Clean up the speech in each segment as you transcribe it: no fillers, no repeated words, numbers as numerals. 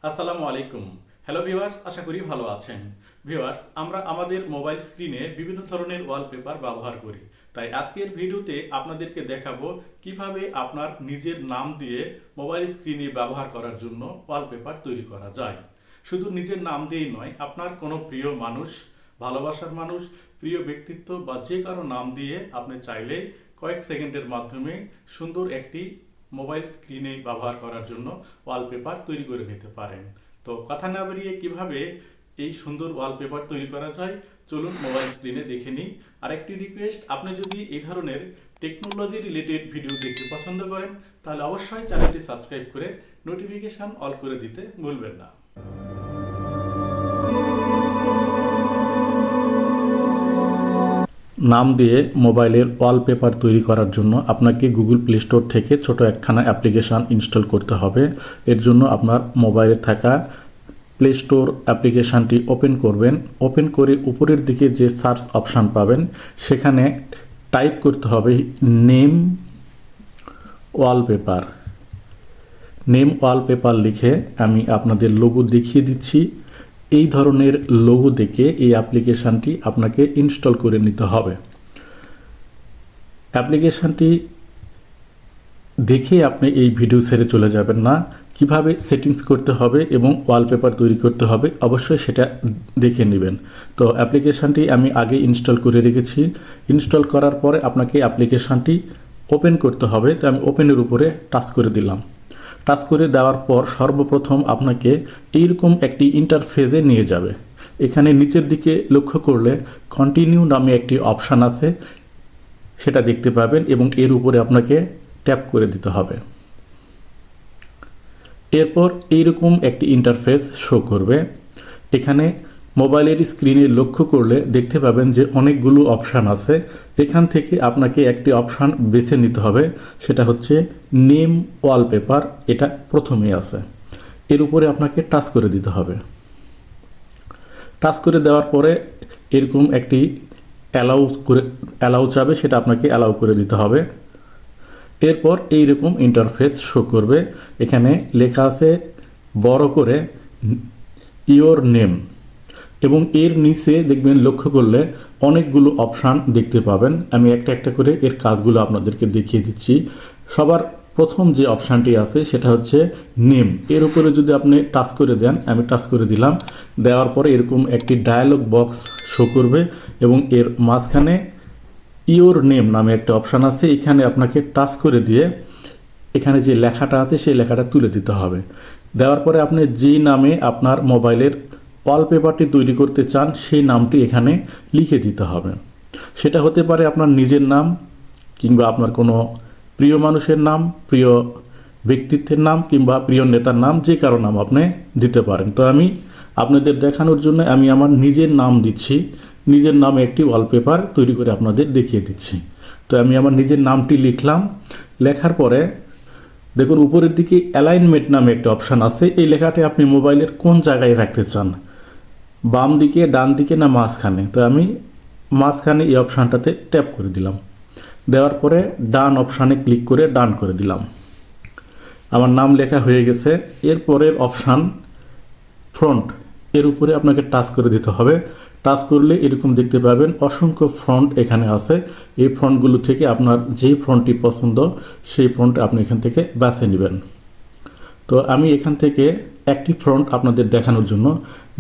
আসসালামু আলাইকুম। Hello viewers, আশা করি ভালো আছেন। ভিউয়ার্স, আমরা আমাদের মোবাইল স্ক্রিনে বিভিন্ন ধরনের ওয়ালপেপার ব্যবহার করি। তাই আজকের ভিডিওতে আপনাদেরকে দেখাবো কিভাবে আপনার নিজের নাম দিয়ে মোবাইল স্ক্রিনে ব্যবহার করার জন্য ওয়ালপেপার তৈরি করা যায়। শুধু নিজের নাম দিয়েই নয়, আপনার কোনো প্রিয় মানুষ, ভালোবাসার মানুষ, প্রিয় ব্যক্তিত্ব বা যে কারো নাম দিয়ে আপনি চাইলে কয়েক সেকেন্ডের মাধ্যমে সুন্দর একটি মোবাইল স্ক্রিনে ব্যবহার করার জন্য ওয়ালপেপার তৈরি করে নিতে পারেন। তো কথা না বাড়িয়ে কিভাবে এই সুন্দর ওয়ালপেপার তৈরি করা যায় চলুন মোবাইল স্ক্রিনে দেখে নিই। আরেকটি রিকোয়েস্ট, আপনি যদি এই ধরনের টেকনোলজি রিলেটেড ভিডিও দেখতে পছন্দ করেন তাহলে অবশ্যই চ্যানেলটি সাবস্ক্রাইব করে নোটিফিকেশন অল করে দিতে ভুলবেন না। নাম দিয়ে মোবাইলের ওয়ালপেপার তৈরি করার জন্য আপনাকে গুগল প্লে স্টোর থেকে ছোট একখানা অ্যাপ্লিকেশান ইনস্টল করতে হবে। এর জন্য আপনার মোবাইলে থাকা প্লে স্টোর অ্যাপ্লিকেশানটি ওপেন করবেন। ওপেন করে উপরের দিকে যে সার্চ অপশান পাবেন সেখানে টাইপ করতে হবে নেম ওয়ালপেপার। নেম ওয়ালপেপার লিখে আমি আপনাদের লোগো দেখিয়ে দিচ্ছি। এই ধরনের লোগো দেখে এই অ্যাপ্লিকেশানটি আপনাকে ইনস্টল করে নিতে হবে। অ্যাপ্লিকেশানটি দেখে আপনি এই ভিডিও ছেড়ে চলে যাবেন না। কিভাবে সেটিংস করতে হবে এবং ওয়ালপেপার তৈরি করতে হবে অবশ্যই সেটা দেখে নেবেন। তো অ্যাপ্লিকেশানটি আমি আগে ইনস্টল করে রেখেছি। ইনস্টল করার পরে আপনাকে অ্যাপ্লিকেশানটি ওপেন করতে হবে। তো আমি ওপেনের উপরে টাচ করে দিলাম। টাচ করে দেওয়ার পর সর্বপ্রথম আপনাকে এইরকম একটি ইন্টারফেসে নিয়ে যাবে। এখানে নিচের দিকে লক্ষ্য করলে কন্টিনিউ নামে একটি অপশান আছে, সেটা দেখতে পাবেন এবং এর উপরে আপনাকে ট্যাপ করে দিতে হবে। এরপর এইরকম একটি ইন্টারফেস শো করবে। এখানে মোবাইলের স্ক্রিনে লক্ষ্য করলে দেখতে পাবেন যে অনেকগুলো অপশান আছে। এখান থেকে আপনাকে একটি অপশান বেছে নিতে হবে, সেটা হচ্ছে নেম ওয়ালপেপার। এটা প্রথমে আছে, এর উপরে আপনাকে টাচ করে দিতে হবে। টাচ করে দেওয়ার পরে এরকম একটি অ্যালাউ চাবে, সেটা আপনাকে অ্যালাউ করে দিতে হবে। এরপর এইরকম ইন্টারফেস শো করবে। এখানে লেখা আছে বড় করে ইওর নেম এবং এর নিচে দেখবেন লক্ষ্য করলে অনেকগুলো অপশান দেখতে পাবেন। আমি একটা একটা করে এর কাজগুলো আপনাদেরকে দেখিয়ে দিচ্ছি। সবার প্রথম যে অপশানটি আছে সেটা হচ্ছে নেম। এর উপরে যদি আপনি টাচ করে দেন, আমি টাচ করে দিলাম। দেওয়ার পরে এরকম একটি ডায়ালগ বক্স শো করবে এবং এর মাঝখানে ইওর নেম নামে একটা অপশান আছে। এখানে আপনাকে টাচ করে দিয়ে এখানে যে লেখাটা আছে সেই লেখাটা তুলে দিতে হবে। দেওয়ার পরে আপনি যে নামে আপনার মোবাইলের ওয়ালপেপারটি তৈরি করতে চান সেই নামটি এখানে লিখে দিতে হবে। সেটা হতে পারে আপনার নিজের নাম, কিংবা আপনার কোনো প্রিয় মানুষের নাম, প্রিয় ব্যক্তিত্বের নাম, কিংবা প্রিয় নেতার নাম, যে কারো নাম আপনি দিতে পারেন। তো আমি আপনাদের দেখানোর জন্য আমি আমার নিজের নাম দিচ্ছি। নিজের নামে একটি ওয়ালপেপার তৈরি করে আপনাদের দেখিয়ে দিচ্ছি। তো আমি আমার নিজের নামটি লিখলাম। লেখার পরে দেখুন উপরের দিকে অ্যালাইনমেন্ট নামে একটা অপশান আছে। এই লেখাটি আপনি মোবাইলের কোন জায়গায় রাখতে চান, বাম দিকে, ডান দিকে না মাঝখানে? তো আমি মাঝখানে এই অপশানটাতে ট্যাপ করে দিলাম। দেওয়ার পরে ডান অপশানে ক্লিক করে ডান করে দিলাম। আমার নাম লেখা হয়ে গেছে। এরপরের অপশান ফ্রন্ট, এর উপরে আপনাকে টাচ করে দিতে হবে। টাচ করলে এরকম দেখতে পাবেন অসংখ্য ফ্রন্ট এখানে আছে। এই ফ্রন্টগুলো থেকে আপনার যেই ফ্রন্টটি পছন্দ সেই ফ্রন্ট আপনি এখান থেকে বেছে নেবেন। তো আমি এখান থেকে একটি ফ্রন্ট আপনাদের দেখানোর জন্য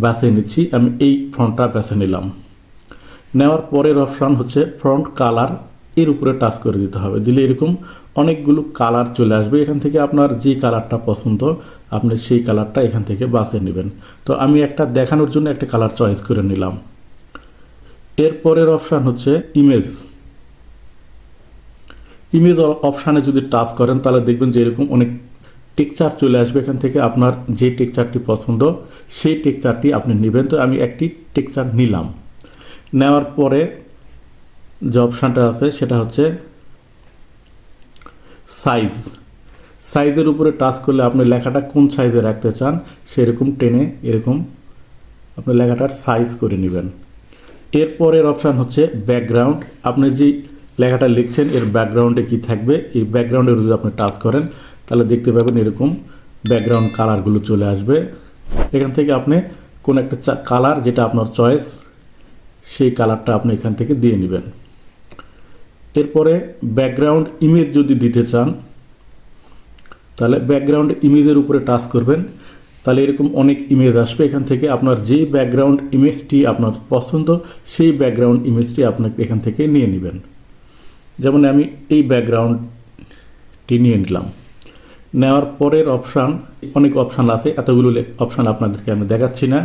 বেছে নিচ্ছি। আমি এই ফ্রন্টটা বেছে নিলাম। নেওয়ার পরের অপশান হচ্ছে ফ্রন্ট কালার। এর উপরে টাচ করে দিতে হবে। দিলে এরকম অনেকগুলো কালার চলে আসবে। এখান থেকে আপনার যে কালারটা পছন্দ আপনি সেই কালারটা এখান থেকে বাছে নেবেন। তো আমি একটা দেখানোর জন্য একটা কালার চয়েস করে নিলাম। এরপরের অপশান হচ্ছে ইমেজ। ইমেজ অপশানে যদি টাচ করেন তাহলে দেখবেন যে এরকম অনেক টেক্সচার চলে আসবে। এখান থেকে আপনার যে টেক্সচারটি পছন্দ সেই টেক্সচারটি আপনি নেবেন। তো আমি একটি টেক্সচার নিলাম। নেওয়ার পরে যে অপশানটা আছে সেটা হচ্ছে সাইজ। সাইজের উপরে টাচ করলে আপনি লেখাটা কোন সাইজে রাখতে চান সেরকম টেনে এরকম আপনি লেখাটার সাইজ করে নেবেন। এরপরের অপশান হচ্ছে ব্যাকগ্রাউন্ড। আপনি যে লেখাটা লিখছেন এর ব্যাকগ্রাউন্ডে কি থাকবে, এই ব্যাকগ্রাউন্ডের যদি আপনি টাচ করেন তাহলে দেখতে পাবেন এরকম ব্যাকগ্রাউন্ড কালারগুলো চলে আসবে। এখান থেকে আপনি কোন একটা কালার যেটা আপনার চয়েস সেই কালারটা আপনি এখান থেকে দিয়ে নেবেন। এরপরে ব্যাকগ্রাউন্ড ইমেজ যদি দিতে চান তাহলে ব্যাকগ্রাউন্ড ইমেজের উপরে টাচ করবেন, তাহলে এরকম অনেক ইমেজ আসবে। এখান থেকে আপনার যে ব্যাকগ্রাউন্ড ইমেজটি আপনার পছন্দ সেই ব্যাকগ্রাউন্ড ইমেজটি আপনাকে এখান থেকে নিয়ে নেবেন। যেমন আমি এই ব্যাকগ্রাউন্ডটি নিয়ে নিলাম। নেওয়ার পরের অপশান, অনেক অপশান আছে, এতগুলো অপশান আপনাদেরকে আমি দেখাচ্ছি না,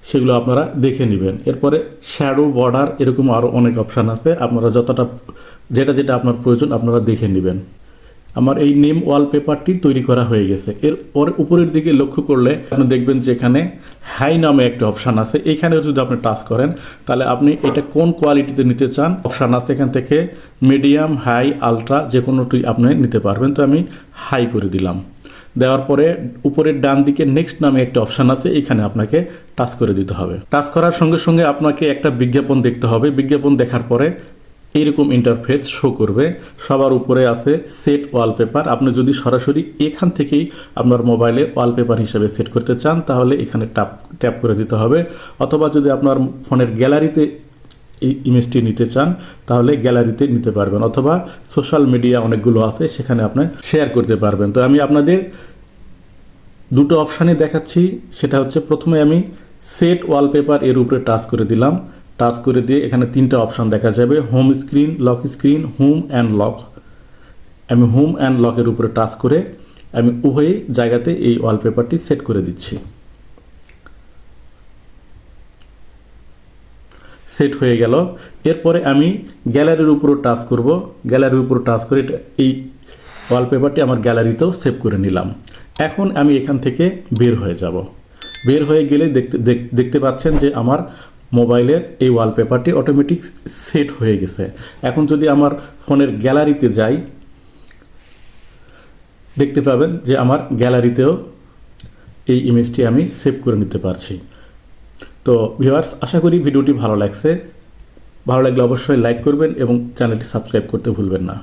সেগুলো আপনারা দেখে নেবেন। এরপরে শ্যাডো, বর্ডার, এরকম আরও অনেক অপশান আছে, আপনারা যেটা আপনার প্রয়োজন আপনারা দেখে নেবেন। আমার এই নেম ওয়ালপেপারটি তৈরি করা হয়ে গেছে। এরপরে উপরের দিকে লক্ষ্য করলে আপনি দেখবেন যে এখানে হাই নামে একটা অপশান আছে। এইখানেও যদি আপনি টাচ করেন তাহলে আপনি এটা কোন কোয়ালিটিতে নিতে চান অপশান আছে, এখান থেকে মিডিয়াম, হাই, আলট্রা যে কোনোটি আপনি নিতে পারবেন। তো আমি হাই করে দিলাম। দেওয়ার পরে উপরের ডান দিকে নেক্সট নামে একটা অপশান আছে, এখানে আপনাকে টাচ করে দিতে হবে। টাচ করার সঙ্গে সঙ্গে আপনাকে একটা বিজ্ঞাপন দেখতে হবে। বিজ্ঞাপন দেখার পরে এইরকম ইন্টারফেস শো করবে। সবার উপরে আছে সেট ওয়ালপেপার। আপনি যদি সরাসরি এখান থেকেই আপনার মোবাইলে ওয়ালপেপার হিসেবে সেট করতে চান তাহলে এখানে ট্যাপ করে দিতে হবে, অথবা যদি আপনার ফোনের গ্যালারিতে এই ইমেজটি নিতে চান তাহলে গ্যালারিতে নিতে পারবেন, অথবা সোশ্যাল মিডিয়া অনেকগুলো আছে সেখানে আপনি শেয়ার করতে পারবেন। তো আমি আপনাদের দুটো অপশানই দেখাচ্ছি। সেটা হচ্ছে প্রথমে আমি সেট ওয়ালপেপার এর উপরে টাচ করে দিলাম। টাচ করে দিয়ে এখানে তিনটা অপশান দেখা যাবে, home screen, lock screen, home and lock. আমি হোম অ্যান্ড লকের উপরে টাচ করে আমি উভয় জায়গাতে এই ওয়ালপেপারটি সেট করে দিচ্ছি। সেট হয়ে গেল। এরপরে আমি গ্যালারির উপরে টাচ করব। গ্যালারির উপর টাচ করে এই ওয়ালপেপারটি আমার গ্যালারিতেও সেভ করে নিলাম। এখন আমি এখান থেকে বের হয়ে যাব। বের হয়ে গেলে দেখতে পাচ্ছেন যে আমার মোবাইলের এই ওয়ালপেপারটি অটোমেটিক সেট হয়ে গেছে। এখন যদি আমার ফোনের গ্যালারিতে যাই দেখতে পাবেন যে আমার গ্যালারিতেও এই ইমেজটি আমি সেভ করে নিতে পারছি। তো ভিউয়ার্স, আশা করি ভিডিওটি ভালো লাগছে। ভালো লাগলে অবশ্যই লাইক করবেন এবং চ্যানেলটি সাবস্ক্রাইব করতে ভুলবেন না।